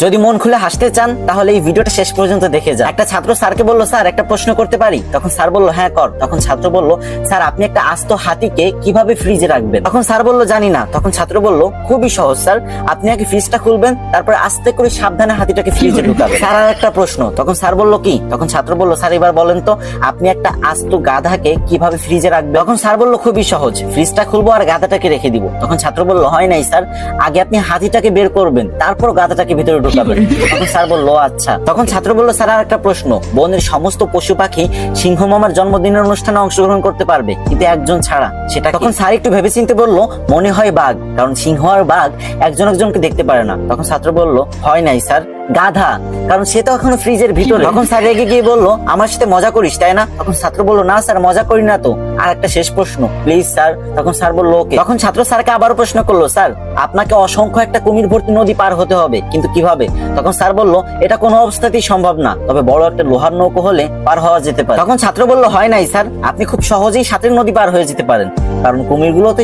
যদি মন খুলে হাসতে চান তাহলে এই ভিডিওটা শেষ পর্যন্ত দেখে যান। একটা ছাত্র স্যারকে বলল, স্যার একটা প্রশ্ন করতে পারি? তখন স্যার বলল, হ্যাঁ কর। তখন ছাত্র বলল, স্যার আপনি একটা আস্ত হাতিকে কিভাবে ফ্রিজে রাখবেন? তখন স্যার বলল, জানি না। তখন ছাত্র বলল, খুবই সহজ স্যার, আপনি আগে ফ্রিজটা খুলবেন, তারপর আস্তে করে সাবধানে হাতিটাকে ফ্রিজে ঢুকাবেন। স্যার আর একটা প্রশ্ন। তখন স্যার বলল, কি? তখন ছাত্র বলল, স্যার এবার বলেন তো আপনি একটা আস্ত গাধাকে কিভাবে ফ্রিজে রাখবেন? তখন স্যার বলল, খুবই সহজ, ফ্রিজটা খুলবো আর গাধাটাকে রেখে দিব। তখন ছাত্র বলল, হয় নাই স্যার, আগে আপনি হাতিটাকে বের করবেন, তারপর গাধাটাকে ভিতরে ঢুকাবেন। তখন স্যার বলল, আচ্ছা। তখন ছাত্র বলল, স্যার আর একটা প্রশ্ন, বনের সমস্ত পশু পাখি সিংহ মামার জন্মদিনের অনুষ্ঠানে অংশগ্রহণ করতে পারবে, কিন্তু একজন ছাড়া, সেটা কি? তখন স্যার একটু ভেবেচিন্তে বলল, মনে হয় বাঘ, কারণ সিংহ আর বাঘ একজন একজনকে দেখতে পারে না। তখন ছাত্র বলল, হয় নাই স্যার, গাধা, কারণ সে তো এখনো ফ্রিজের ভিতরে। তখন স্যার রেগে গিয়ে বলল, আমার সাথে মজা করিস তাই না? তখন ছাত্র বলল, না স্যার মজা করি না তো, আর একটা শেষ প্রশ্ন প্লিজ স্যার। তখন স্যার বলল, ওকে। তখন ছাত্র স্যারকে আবারও প্রশ্ন করলো, স্যার আপনাকে অসংখ্য একটা কুমির ভর্তি নদী পার হতে হবে, কিন্তু কিভাবে? তখন স্যার বলল, এটা কোনো অবস্থাতেই সম্ভব না, তবে বড় একটা লোহার নৌকো হলে পার হওয়া যেতে পারে। তখন ছাত্র বলল, হয় নাই স্যার, আপনি খুব সহজেই সাথের নদী পার হয়ে যেতে পারেন, কারণ কুমিরগুলো তো